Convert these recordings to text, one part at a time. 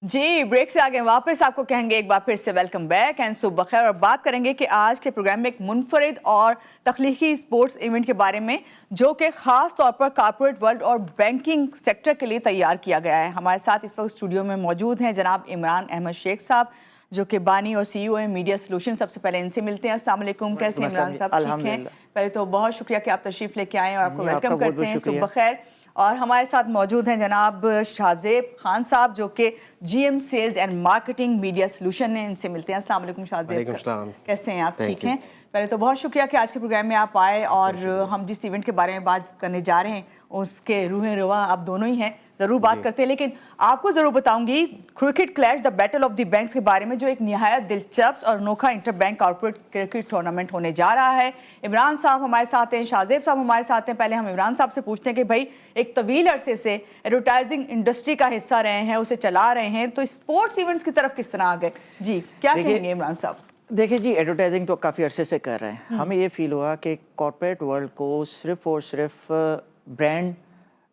जी break से आगे वापस आपको कहेंगे एक बार फिर से वेलकम बैक एंड सुबह खैर। और बात करेंगे कि आज के प्रोग्राम में एक मुनफरिद और तख्लीकी स्पोर्ट्स इवेंट के बारे में जो कि ख़ास तौर पर कॉर्पोरेट वर्ल्ड और बैंकिंग सेक्टर के लिए तैयार किया गया है। हमारे साथ इस वक्त स्टूडियो में मौजूद हैं जनाब इमरान अहमद शेख साहब जो कि बानी और CEO है मीडिया सोल्यूशन। सबसे पहले इनसे मिलते हैं। अस्सलाम वालेकुम, कैसे हैं इमरान साहब? ठीक हैं? पहले तो बहुत शुक्रिया कि आप तशरीफ़ लेके आए और आपको वेलकम करते हैं। सुबह खैर। और हमारे साथ मौजूद हैं जनाब शाहजेब खान साहब जो कि GM sales and marketing media solution है। इनसे मिलते हैं। अस्सलाम वालेकुम शाहजेब, कैसे हैं आप? ठीक हैं? पहले तो बहुत शुक्रिया कि आज के प्रोग्राम में आप आए और हम जिस इवेंट के बारे में बात करने जा रहे हैं उसके रूह रवा आप दोनों ही हैं, ज़रूर बात करते हैं। लेकिन आपको ज़रूर बताऊंगी cricket clash the battle of the banks के बारे में जो एक निहायत दिलचस्प और अनोखा inter bank corporate cricket tournament होने जा रहा है। इमरान साहब हमारे साथ हैं, शाहजेब साहब हमारे साथ हैं। पहले हम इमरान साहब से पूछते हैं कि भाई एक तवील अरसे से एडवर्टाइजिंग इंडस्ट्री का हिस्सा रहे हैं, उसे चला रहे हैं, तो स्पोर्ट्स इवेंट्स की तरफ किस तरह आ गए? जी क्या कहेंगे इमरान साहब? देखिए जी, एडवर्टाइजिंग तो काफ़ी अरसे से कर रहे हैं। हमें ये फील हुआ कि कॉर्पोरेट वर्ल्ड को सिर्फ और सिर्फ ब्रांड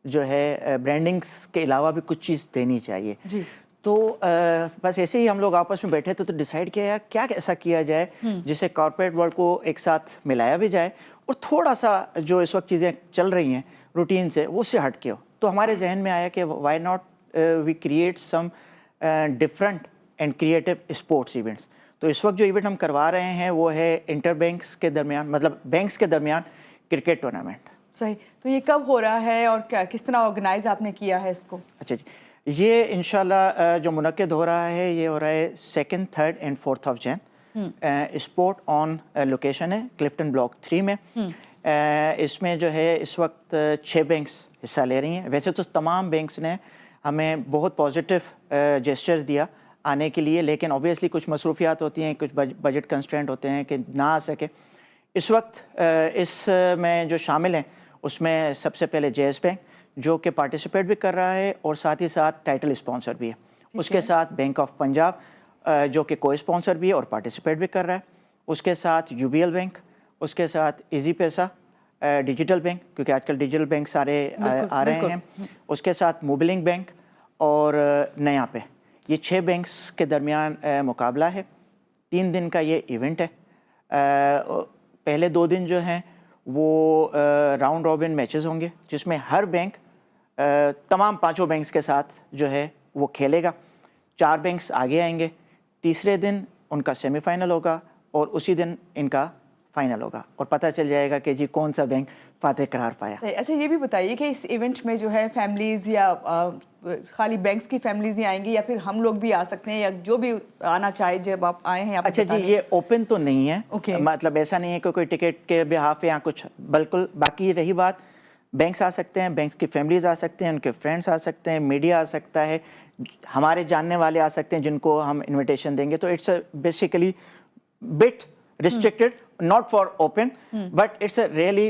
जो है ब्रांडिंग्स के अलावा भी कुछ चीज़ देनी चाहिए जी। तो बस ऐसे ही हम लोग आपस में बैठे थे तो डिसाइड किया यार क्या ऐसा किया जाए जिससे कॉर्पोरेट वर्ल्ड को एक साथ मिलाया भी जाए और थोड़ा सा जो इस वक्त चीज़ें चल रही हैं रूटीन से वो उससे हट के हो। तो हमारे जहन में आया कि why not we create some different and creative sports events. तो इस वक्त जो इवेंट हम करवा रहे हैं वो है इंटर बैंक्स के दरमियान, मतलब बैंक्स के दरमियान क्रिकेट टूर्नामेंट। सही। तो ये कब हो रहा है और क्या किस तरह ऑर्गेनाइज आपने किया है इसको? अच्छा जी, ये इंशाल्लाह जो मुनक्किद हो रहा है ये हो रहा है 2nd, 3rd and 4th of Jain. Sport on location है क्लिफ्टन ब्लॉक 3 में। इसमें जो है इस वक्त 6 बैंक्स हिस्सा ले रही हैं। वैसे तो तमाम बैंक्स ने हमें बहुत पॉजिटिव जेस्चर दिया आने के लिए, लेकिन ऑब्वियसली कुछ मसरूफियात होती हैं, कुछ बजट कंस्ट्रेंट होते हैं कि ना आ सके। इस वक्त इसमें जो शामिल हैं उसमें सबसे पहले जेएस बैंक जो कि पार्टिसिपेट भी कर रहा है और साथ ही साथ टाइटल स्पॉन्सर भी है। उसके साथ बैंक ऑफ पंजाब जो कि को स्पॉन्सर भी है और पार्टिसिपेट भी कर रहा है। उसके साथ UBL बैंक, उसके साथ इजी पैसा डिजिटल बैंक, क्योंकि आजकल डिजिटल बैंक सारे आ रहे हैं। उसके साथ मोबिलिंग बैंक और नया पे। ये 6 बैंक्स के दरमियान मुकाबला है। 3 दिन का ये इवेंट है। पहले 2 दिन जो हैं वो राउंड रॉबिन मैचेस होंगे जिसमें हर बैंक तमाम 5 बैंक्स के साथ जो है वो खेलेगा। 4 बैंक्स आगे आएंगे। तीसरे दिन उनका सेमीफाइनल होगा और उसी दिन इनका फाइनल होगा और पता चल जाएगा कि जी कौन सा बैंक फातेह करार पाया। अच्छा ये भी बताइए कि इस इवेंट में जो है फैमिलीज़ या खाली बैंक्स की फैमिलीज़ ही आएंगी या फिर हम लोग भी आ सकते हैं या जो भी आना चाहे जब आप आए हैं? अच्छा जी, ये ओपन तो नहीं है। मतलब ऐसा नहीं है कि कोई टिकट के बिहाफ या कुछ, बिल्कुल। बाकी रही बात, बैंक्स आ सकते हैं, बैंक्स की फैमिलीज़ आ सकते हैं, उनके फ्रेंड्स आ सकते हैं, मीडिया आ सकता है, हमारे जानने वाले आ सकते हैं जिनको हम इन्विटेशन देंगे। तो it's basically bit restricted, not for open, but it's a really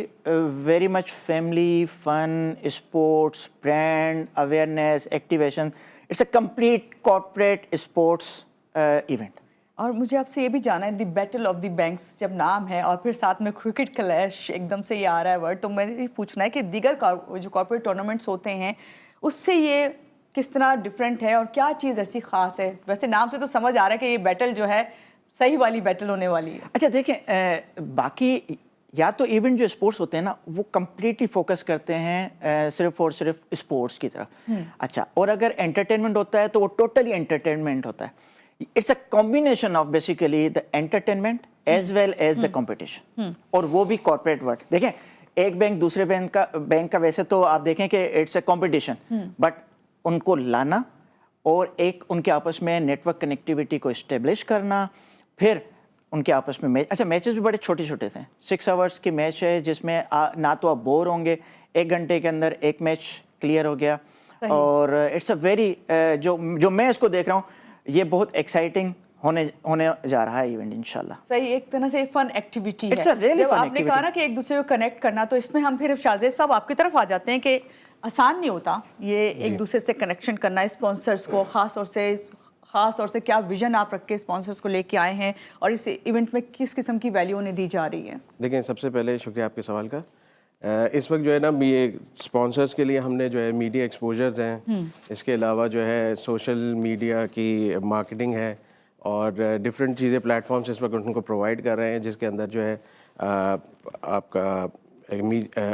very much family fun, sports, brand awareness, activation. It's a complete corporate sports event. और मुझे आपसे ये भी जानना है, the battle of the banks जब नाम है और फिर साथ में क्रिकेट क्लैश एकदम से ये आ रहा है वर्ड, तो मैंने पूछना है कि दीगर जो कॉर्पोरेट टूर्नामेंट्स होते हैं उससे ये किस तरह डिफरेंट है और क्या चीज़ ऐसी खास है? वैसे नाम से तो समझ आ रहा है कि ये बैटल जो है सही वाली बैटल होने वाली है। अच्छा देखें, बाकी या तो इवेंट जो स्पोर्ट्स होते हैं ना वो कम्प्लीटली फोकस करते हैं सिर्फ और सिर्फ स्पोर्ट्स की तरफ। अच्छा, और अगर एंटरटेनमेंट होता है तो वो टोटली एंटरटेनमेंट होता है। It's a combination of basically the entertainment as well as the competition, और वो भी कॉर्पोरेट वर्ल्ड। देखें, एक बैंक दूसरे बैंक का वैसे तो आप देखें कि इट्स अ कॉम्पिटिशन, बट उनको लाना और एक उनके आपस में नेटवर्क कनेक्टिविटी को इस्टेब्लिश करना, फिर उनके आपस में मैच। अच्छा, मैचेस भी बड़े छोटे छोटे थे। 6 आवर्स की मैच है जिसमें ना तो आप बोर होंगे, 1 घंटे के अंदर एक मैच क्लियर हो गया। और इट्स अ वेरी जो मैं इसको देख रहा हूँ ये बहुत एक्साइटिंग होने जा रहा है इवेंट इंशाल्लाह। सही, एक तरह से फन एक्टिविटी है। really जब आपने कहा ना कि एक दूसरे को कनेक्ट करना, तो इसमें हम फिर शाहजेब साहब आपकी तरफ आ जाते हैं कि आसान नहीं होता ये एक दूसरे से कनेक्शन करना। स्पॉन्सर्स को ख़ास तौर से क्या विजन आप रख के स्पॉन्सर्स को लेके आए हैं और इस इवेंट में किस किस्म की वैल्यू उन्हें दी जा रही है? देखिए, सबसे पहले शुक्रिया आपके सवाल का اس وقت جو ہے نا یہ اسپانسرس کے لیے ہم نے جو ہے میڈیا ایکسپوجرز ہیں, اس کے علاوہ جو ہے سوشل میڈیا کی مارکیٹنگ ہے, اور ڈفرینٹ چیزیں پلیٹ فارمس اس وقت ان کو پرووائڈ کر رہے ہیں, جس کے اندر جو ہے آپ کا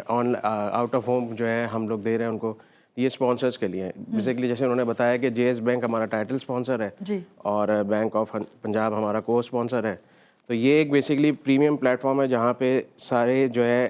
آؤٹ آف ہوم جو ہے ہم لوگ دے رہے ہیں ان کو. یہ اسپانسرس کے لیے ہیں بیسیکلی. جیسے انہوں نے بتایا کہ جے ایس بینک ہمارا ٹائٹل اسپانسر ہے جی, اور بینک آف پنجاب ہمارا کو اسپانسر ہے. تو یہ ایک بیسیکلی پریمیم پلیٹ فارم ہے جہاں پہ سارے جو ہے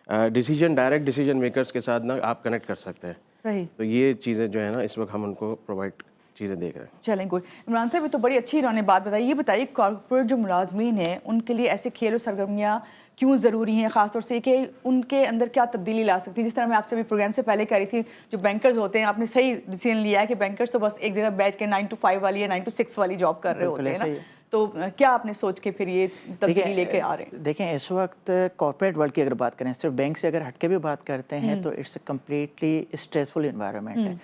ڈائریکٹ ڈیسیجن میکرز کے ساتھ نا آپ کنیکٹ کر سکتے ہیں. صحیح. تو یہ چیزیں جو ہے نا اس وقت ہم ان کو پرووائڈ چیزیں دیکھ رہے ہیں. چلیں گڈ. عمران صاحب, یہ تو بڑی اچھی انہوں نے بات بتائی. یہ بتائیے کارپوریٹ جو ملازمین ہیں ان کے لیے ایسے کھیل و سرگرمیاں کیوں ضروری ہیں, خاص طور سے کہ ان کے اندر کیا تبدیلی لا سکتی ہے؟ جس طرح میں آپ سے بھی پروگرام سے پہلے کہہ رہی تھی, جو بینکرز ہوتے ہیں, آپ نے صحیح ڈیسیژن لیا ہے کہ بینکرز تو بس ایک جگہ بیٹھ کے 9 to 5 والی یا 9 to 6 والی جاب کر رہے ہوتے ہیں نا. تو کیا آپ نے سوچ کے پھر یہ تبدیلی لے کے آ رہے ہیں؟ دیکھیں اس وقت کارپوریٹ ورلڈ کی اگر بات کریں, صرف بینک سے اگر ہٹ کے بھی بات کرتے ہیں تو it's a completely stressful environment ہے.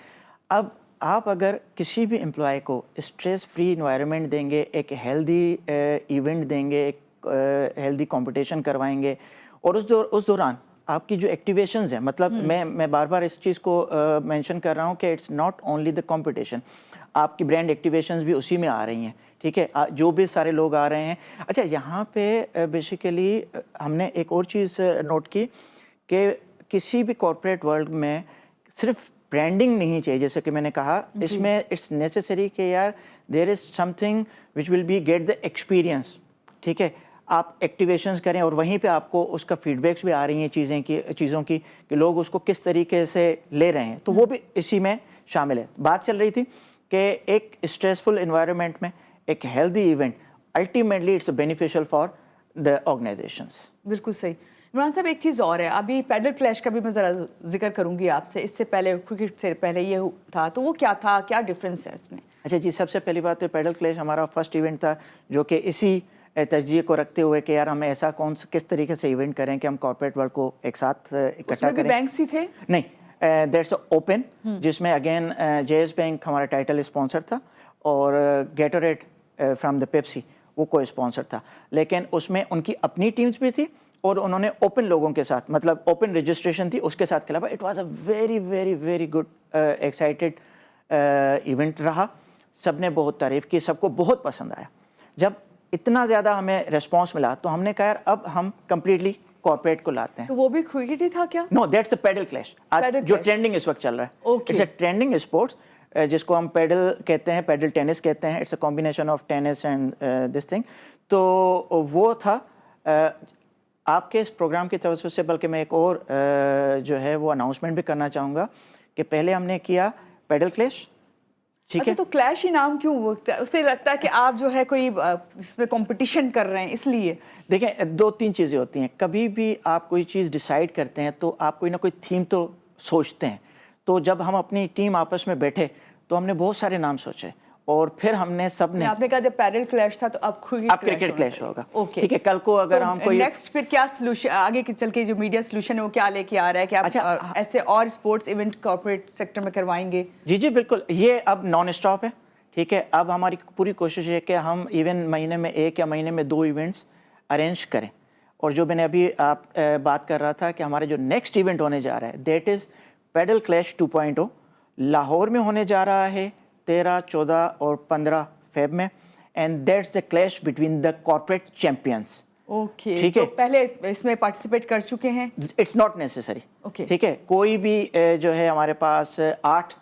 اب آپ اگر کسی بھی امپلائی کو اسٹریس فری انوائرمنٹ دیں گے, ایک ہیلدی ایونٹ دیں گے, ایک ہیلدی کمپٹیشن کروائیں گے, اور اس دوران آپ کی جو ایکٹیویشنز ہیں, مطلب میں بار بار اس چیز کو مینشن کر رہا ہوں کہ it's not only the competition, آپ کی برانڈ ایکٹیویشنز بھی اسی میں آ رہی ہیں. ٹھیک ہے, جو بھی سارے لوگ آ رہے ہیں. اچھا, یہاں پہ بیسیکلی ہم نے ایک اور چیز نوٹ کی کہ کسی بھی کارپوریٹ ورلڈ میں صرف برانڈنگ نہیں چاہیے. جیسے کہ میں نے کہا, اس میں اٹس نیسیسری کہ یار there is something which will be get the experience. ٹھیک ہے, آپ ایکٹیویشنز کریں اور وہیں پہ آپ کو اس کا فیڈ بیکس بھی آ رہی ہیں چیزوں کی کہ لوگ اس کو کس طریقے سے لے رہے ہیں, تو وہ بھی اسی میں شامل ہے. بات چل رہی تھی کہ ایک اسٹریسفل انوائرمنٹ میں ایک healthy event ultimately it's beneficial for the organisations. بالکل صحیح. عمران صاحب, ایک چیز اور ہے, ابھی پیڈل کلیش کا بھی میں ذرا ذکر کروں گی آپ سے. اس سے پہلے کرکٹ سے پہلے یہ تھا, تو وہ کیا تھا, کیا ڈفرینس ہے اس میں؟ اچھا جی, سب سے پہلی بات ہے پیڈل کلیش ہمارا فرسٹ ایونٹ تھا جو کہ اسی ترجیح کو رکھتے ہوئے کہ یار ہم ایسا کس طریقے سے ایونٹ کریں کہ ہم کارپوریٹ ورلڈ کو ایک ساتھ اکٹھا کریں. بینکس ہی تھے؟ نہیں, دیٹس اوپن, جس میں اگین جے ایس بینک ہمارا ٹائٹل اسپانسر تھا اور گیٹوریٹ فرام دا پیپسی وہ کو اسپانسر تھا. لیکن اس میں ان کی اپنی ٹیمز بھی تھی اور انہوں نے اوپن لوگوں کے ساتھ, مطلب اوپن رجسٹریشن تھی, اس کے ساتھ کھیلا. It was a very very very good excited event رہا. سب نے بہت تعریف کی, سب کو بہت پسند آیا. جب اتنا زیادہ ہمیں ریسپانس ملا تو ہم نے کہا یار اب ہم کمپلیٹلی کارپوریٹ کو لاتے ہیں. تو وہ بھی کرکٹ ہی تھا کیا؟ نو, دیٹس اے پیڈل کلیش جو ٹرینڈنگ اس وقت چل رہا ہے. اٹس اے ٹرینڈنگ اسپورٹس جس کو ہم پیڈل کہتے ہیں, پیڈل ٹینس کہتے ہیں. It's a combination of tennis and this thing. تو وہ تھا آپ کے اس پروگرام کی توجہ سے. بلکہ میں ایک اور جو ہے وہ اناؤنسمنٹ بھی کرنا چاہوں گا کہ پہلے ہم نے کیا پیڈل کلیش. اچھا, تو کلیش ہی نام کیوں؟ اس سے لگتا ہے کہ آپ جو ہے کوئی اس پہ کمپٹیشن کر رہے ہیں, اس لیے. دیکھیں 2-3 چیزیں ہوتی ہیں. کبھی بھی آپ کوئی چیز ڈیسائیڈ کرتے ہیں تو آپ کوئی نہ کوئی تھیم تو سوچتے ہیں. تو جب ہم اپنی ٹیم آپس میں بیٹھے تو ہم نے بہت سارے نام سوچے اور پھر ہم نے سب نے, آپ نے کہا جب پیڈل کلیش تھا تو اب کرکٹ کلیش ہوگا. ٹھیک ہے, کل کو اگر ہم کوئی نیکسٹ پھر کیا سولوشن آگے چل کے جو میڈیا سولوشن ہے وہ کیا لے کے آ رہا ہے کہ آپ ایسے اور اسپورٹس ایونٹ کارپوریٹ سیکٹر میں کروائیں گے؟ جی بالکل, یہ اب نان اسٹاپ ہے. ٹھیک ہے, اب ہماری پوری کوشش ہے کہ ہم ایون مہینے میں 1 یا مہینے میں 2 ایونٹس ارینج کریں. اور جو میں نے ابھی آپ بات کر رہا تھا کہ ہمارے جو نیکسٹ ایونٹ ہونے جا رہا ہے that is padel clash 2.0 Lahore میں ہونے جا رہا ہے 13, 14 اور 15 فیب میں. And that's the clash between the corporate champions. Okay, تو پہلے اس میں پارٹیسپیٹ کر چکے ہیں؟ It's not necessary. ٹھیک ہے, کوئی بھی جو ہے ہمارے پاس 8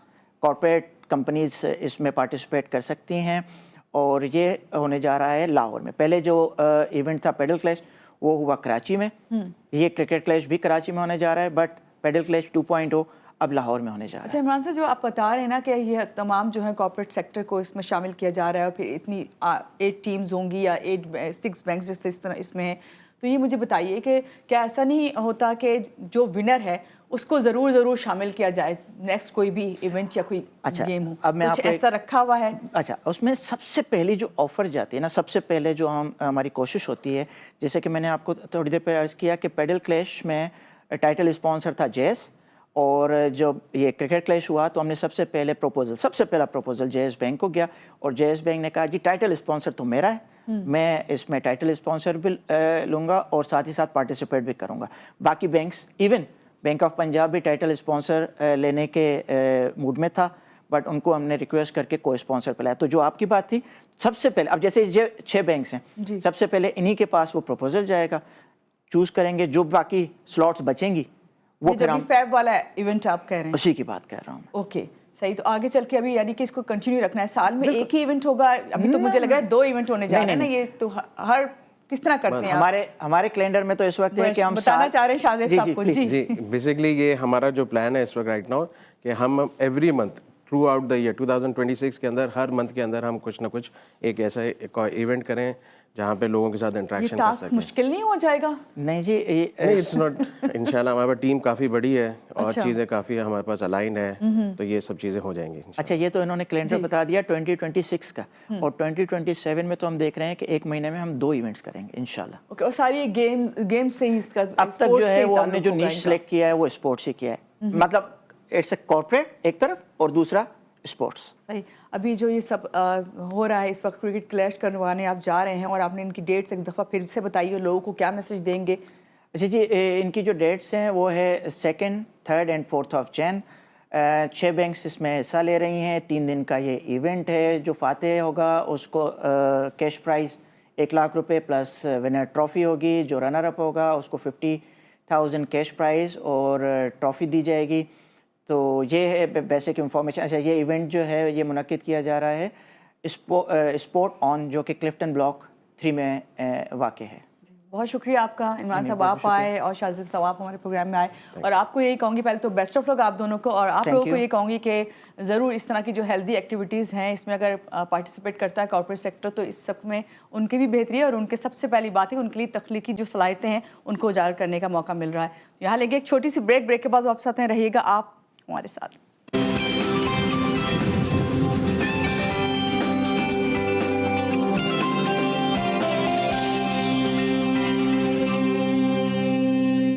کارپوریٹ کمپنیز اس میں پارٹیسپیٹ کر سکتی ہیں اور یہ ہونے جا رہا ہے لاہور میں. پہلے جو ایونٹ تھا پیڈل کلیش وہ ہوا کراچی میں. یہ کرکٹ کلیش بھی کراچی میں ہونے جا رہا ہے, بٹ پیڈل کلیش 2.0 اب لاہور میں ہونے جا رہا ہے. اچھا عمران صاحب, جو آپ بتا رہے ہیں نا کہ یہ تمام جو ہے کارپوریٹ سیکٹر کو اس میں شامل کیا جا رہا ہے اور پھر اتنی 8 ٹیمز ہوں گی یا 6 بینکس جیسے اس طرح اس میں, تو یہ مجھے بتائیے کہ کیا ایسا نہیں ہوتا کہ جو ونر ہے اس کو ضرور شامل کیا جائے نیکسٹ کوئی بھی ایونٹ یا کوئی گیم ہو؟ کچھ ایسا رکھا ہوا ہے؟ اچھا, اس میں سب سے پہلی جو آفر جاتی ہے نا, سب سے پہلے جو ہماری کوشش ہوتی ہے, جیسے کہ میں نے آپ کو تھوڑی دیر پہ عرض کیا کہ پیڈل کلیش میں ٹائٹل اسپانسر تھا جیس, اور جب یہ کرکٹ کلیش ہوا تو ہم نے سب سے پہلا پروپوزل جے ایس بینک کو گیا اور جے ایس بینک نے کہا جی ٹائٹل اسپانسر تو میرا ہے, میں اس میں ٹائٹل اسپانسر بھی لوں گا اور ساتھ ہی ساتھ پارٹیسپیٹ بھی کروں گا. باقی banks even bank of Punjab भी टाइटल स्पॉन्सर लेने के मूड में था, बट उनको हमने रिक्वेस्ट करके को स्पॉन्सर पे लाया। तो जो आपकी बात थी, सबसे पहले अब जैसे ये 6 बैंक्स हैं, सबसे पहले इन्हीं के पास वो प्रपोजल जाएगा, चूज़ करेंगे, जो बाकी स्लॉट्स बचेंगी वो ये फिर जो हम फैब वाला इवेंट आप कह रहे हैं, उसी की बात कर रहा हूँ। ओके सही। तो आगे चल के अभी यानी कि इसको कंटिन्यू रखना है, साल में एक ही इवेंट होगा? अभी तो मुझे लग रहा है 2 इवेंट होने जा रहे हैं ना, ये तो हर किस तरह करते हैं आप? हमारे कैलेंडर में तो इस वक्त है कि हम बताना चाह रहे हैं शाहजेब साहब को। जी बेसिकली ये हमारा जो प्लान है इस वक्त राइट नाउ कि हम every month through out the year 2026 के अंदर हर मंथ के अंदर हम कुछ ना कुछ एक ऐसा इवेंट करें जहाँ पे लोगों के साथ इंटरेक्शन कर टास्क सकें। मुश्किल नहीं हो जाएगा? नहीं जी, नहीं, इट्स नॉट। इंशाल्लाह हमारे पास टीम काफ़ी बड़ी है और चीज़ें काफ़ी हमारे पास अलाइन है, तो ये सब चीज़ें हो जाएंगी। अच्छा, ये तो इन्होंने कैलेंडर बता दिया 2026 का, और 2027 में तो हम देख रहे हैं कि 1 महीने में हम 2 इवेंट्स करेंगे इंशाल्लाह। ओके, और सारी गेम्स से ही इसका अब तक जो है वो हमने जो नीश सेलेक्ट किया है वो स्पोर्ट्स ही किया है, मतलब इट्स अ कॉर्पोरेट एक तरफ और दूसरा स्पोर्ट्स। सही। अभी जो ये सब हो रहा है इस वक्त, क्रिकेट क्लैश करवाने आप जा रहे हैं और आपने इनकी डेट्स एक दफ़ा फिर से बताइए, लोगों को क्या मैसेज देंगे? अच्छा जी, इनकी जो डेट्स हैं वो है 2nd, 3rd and 4th of Jain. 6 banks इसमें हिस्सा ले रही हैं। 3 दिन का ये इवेंट है। जो फातेह होगा उसको कैश प्राइज़ 1 लाख रुपए प्लस विनर ट्रॉफ़ी होगी। जो रनर अप होगा उसको 50,000 कैश प्राइज़ और ट्रॉफ़ी दी जाएगी। तो ये है बेसिक इंफॉर्मेशन। अच्छा, ये इवेंट जो है ये मुनक्किद किया जा रहा है स्पोर्ट ऑन, जो कि क्लिफ्टन ब्लॉक 3 में वाक़ है। बहुत शुक्रिया आपका इमरान साहब, आप आए और शाहजेब साहब आप हमारे प्रोग्राम में आए। और आपको यही कहूँगी, पहले तो बेस्ट ऑफ लक आप दोनों को, और आप लोगों को ये कहूँगी कि ज़रूर इस तरह की जो हेल्दी एक्टिविटीज़ हैं इसमें अगर पार्टिसिपेट करता है कॉर्पोरेट सेक्टर, तो इस सब में उनकी भी बेहतरी है, और उनके सबसे पहली बात है उनके लिए तख्लीकी जो सलाहियतें हैं उनको उजागर करने का मौका मिल रहा है। यहाँ लेंगे एक छोटी सी ब्रेक के बाद वापस आते हैं, रहिएगा आप हमारे साथ।